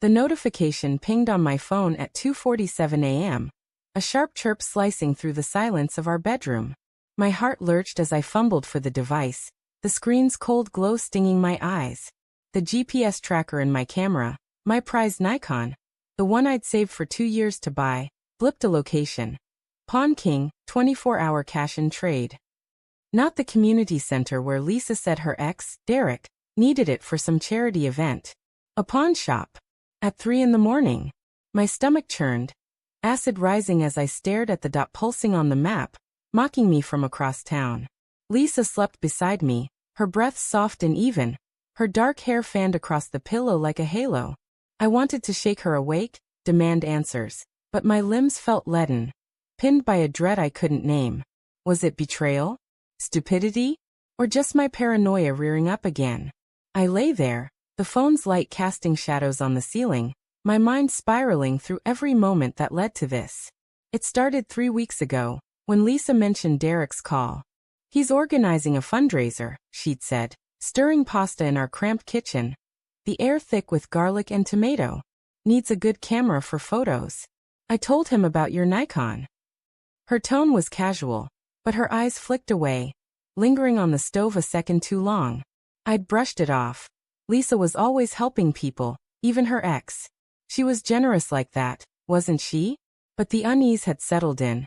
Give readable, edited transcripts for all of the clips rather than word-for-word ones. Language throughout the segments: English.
The notification pinged on my phone at 2:47 a.m., a sharp chirp slicing through the silence of our bedroom. My heart lurched as I fumbled for the device, the screen's cold glow stinging my eyes. The GPS tracker in my camera, my prized Nikon, the one I'd saved for 2 years to buy, blipped a location. Pawn King, 24-hour cash-in trade. Not the community center where Lisa said her ex, Derek, needed it for some charity event. A pawn shop. At 3 in the morning. My stomach churned, acid rising as I stared at the dot pulsing on the map, mocking me from across town. Lisa slept beside me, her breath soft and even, her dark hair fanned across the pillow like a halo. I wanted to shake her awake, demand answers, but my limbs felt leaden, pinned by a dread I couldn't name. Was it betrayal? Stupidity? Or just my paranoia rearing up again? I lay there, the phone's light casting shadows on the ceiling, my mind spiraling through every moment that led to this. It started 3 weeks ago, when Lisa mentioned Derek's call. He's organizing a fundraiser, she'd said, stirring pasta in our cramped kitchen. The air thick with garlic and tomato. Needs a good camera for photos. I told him about your Nikon. Her tone was casual, but her eyes flicked away, lingering on the stove a second too long. I'd brushed it off. Lisa was always helping people, even her ex. She was generous like that, wasn't she? But the unease had settled in.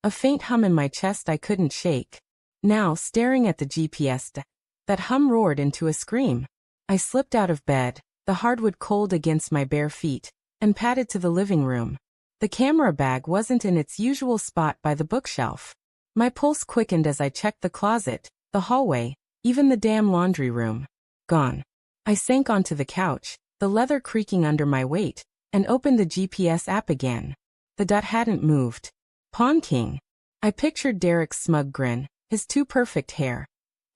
A faint hum in my chest I couldn't shake. Now, staring at the GPS, that hum roared into a scream. I slipped out of bed, the hardwood cold against my bare feet, and padded to the living room. The camera bag wasn't in its usual spot by the bookshelf. My pulse quickened as I checked the closet, the hallway, even the damn laundry room. Gone. I sank onto the couch, the leather creaking under my weight, and opened the GPS app again. The dot hadn't moved. Pawn King. I pictured Derek's smug grin, his too perfect hair,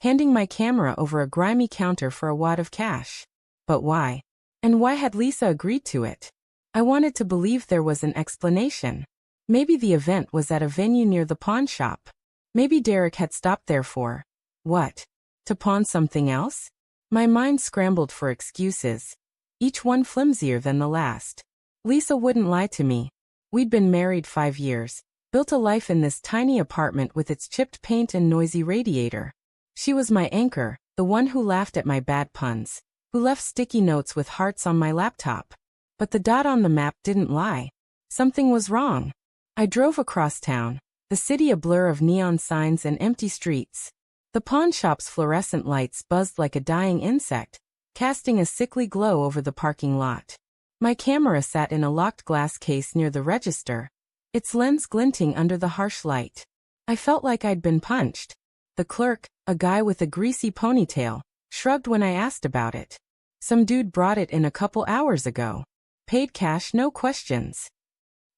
handing my camera over a grimy counter for a wad of cash. But why? And why had Lisa agreed to it? I wanted to believe there was an explanation. Maybe the event was at a venue near the pawn shop. Maybe Derek had stopped there for, what? To pawn something else? My mind scrambled for excuses, each one flimsier than the last. Lisa wouldn't lie to me. We'd been married 5 years, built a life in this tiny apartment with its chipped paint and noisy radiator. She was my anchor, the one who laughed at my bad puns, who left sticky notes with hearts on my laptop. But the dot on the map didn't lie. Something was wrong. I drove across town, the city a blur of neon signs and empty streets. The pawn shop's fluorescent lights buzzed like a dying insect, casting a sickly glow over the parking lot. My camera sat in a locked glass case near the register, its lens glinting under the harsh light. I felt like I'd been punched. The clerk, a guy with a greasy ponytail, shrugged when I asked about it. Some dude brought it in a couple hours ago. Paid cash, no questions.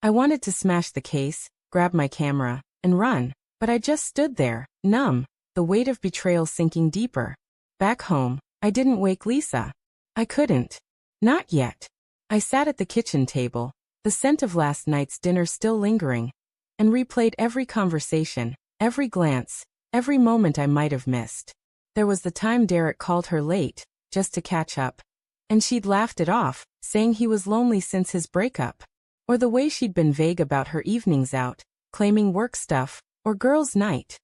I wanted to smash the case, grab my camera, and run, but I just stood there, numb, the weight of betrayal sinking deeper. Back home, I didn't wake Lisa. I couldn't. Not yet. I sat at the kitchen table, the scent of last night's dinner still lingering, and replayed every conversation, every glance, every moment I might have missed. There was the time Derek called her late, just to catch up, and she'd laughed it off, saying he was lonely since his breakup. Or the way she'd been vague about her evenings out, claiming work stuff, or girls' night.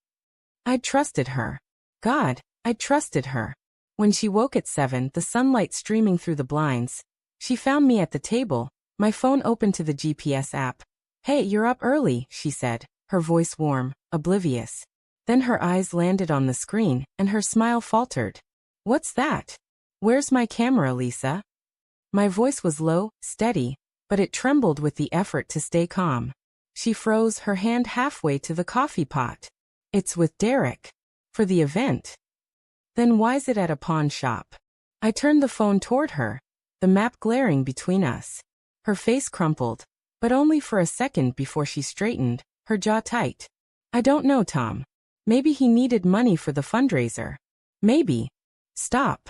I'd trusted her. God, I'd trusted her. When she woke at 7, the sunlight streaming through the blinds, she found me at the table, my phone open to the GPS app. Hey, you're up early, she said, her voice warm, oblivious. Then her eyes landed on the screen, and her smile faltered. What's that? Where's my camera, Lisa? My voice was low, steady, but it trembled with the effort to stay calm. She froze, her hand halfway to the coffee pot. It's with Derek. For the event. Then why's it at a pawn shop? I turned the phone toward her, the map glaring between us. Her face crumpled, but only for a second before she straightened, her jaw tight. I don't know, Tom. Maybe he needed money for the fundraiser. Maybe. Stop.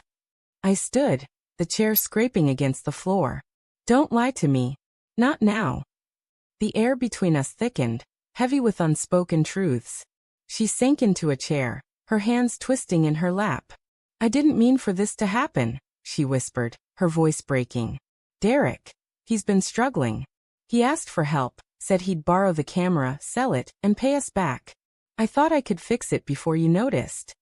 I stood, the chair scraping against the floor. Don't lie to me. Not now. The air between us thickened, heavy with unspoken truths. She sank into a chair, her hands twisting in her lap. I didn't mean for this to happen, she whispered, her voice breaking. Derek. He's been struggling. He asked for help, said he'd borrow the camera, sell it, and pay us back. I thought I could fix it before you noticed.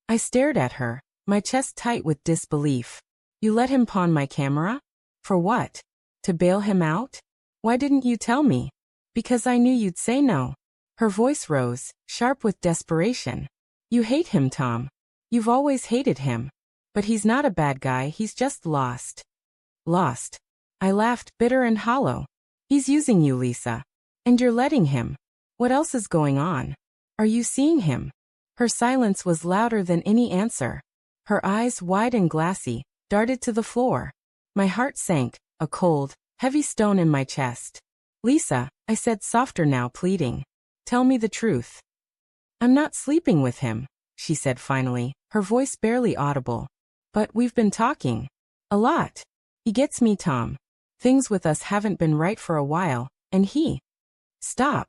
I stared at her, my chest tight with disbelief. You let him pawn my camera? For what? To bail him out? Why didn't you tell me? Because I knew you'd say no. Her voice rose, sharp with desperation. You hate him, Tom. You've always hated him. But he's not a bad guy, he's just lost. Lost. I laughed, bitter and hollow. He's using you, Lisa. And you're letting him. What else is going on? Are you seeing him? Her silence was louder than any answer. Her eyes, wide and glassy, darted to the floor. My heart sank, a cold, heavy stone in my chest. Lisa, I said, softer now, pleading. Tell me the truth. I'm not sleeping with him, she said finally, her voice barely audible. But we've been talking. A lot. He gets me, Tom. Things with us haven't been right for a while, and he... Stop.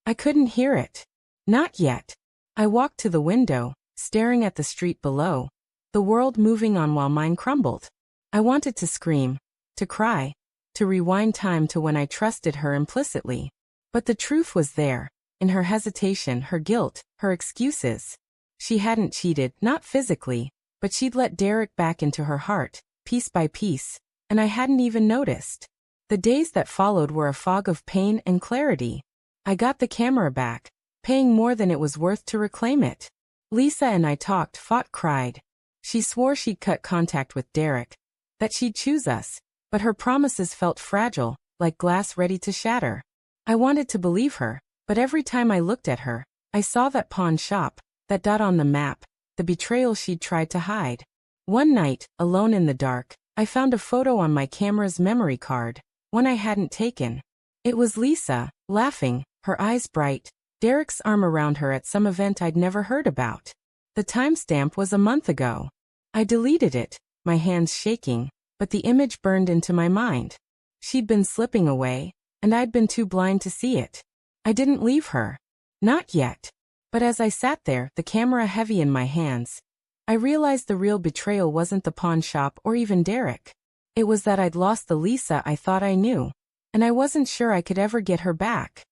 I couldn't hear it. Not yet. I walked to the window, staring at the street below, the world moving on while mine crumbled. I wanted to scream, to cry, to rewind time to when I trusted her implicitly. But the truth was there, in her hesitation, her guilt, her excuses. She hadn't cheated, not physically, but she'd let Derek back into her heart, piece by piece, and I hadn't even noticed. The days that followed were a fog of pain and clarity. I got the camera back, paying more than it was worth to reclaim it. Lisa and I talked, fought, cried. She swore she'd cut contact with Derek, that she'd choose us, but her promises felt fragile, like glass ready to shatter. I wanted to believe her, but every time I looked at her, I saw that pawn shop, that dot on the map, the betrayal she'd tried to hide. One night, alone in the dark, I found a photo on my camera's memory card, one I hadn't taken. It was Lisa, laughing, her eyes bright, Derek's arm around her at some event I'd never heard about. The timestamp was a month ago. I deleted it, my hands shaking, but the image burned into my mind. She'd been slipping away, and I'd been too blind to see it. I didn't leave her. Not yet. But as I sat there, the camera heavy in my hands, I realized the real betrayal wasn't the pawn shop or even Derek. It was that I'd lost the Lisa I thought I knew, and I wasn't sure I could ever get her back.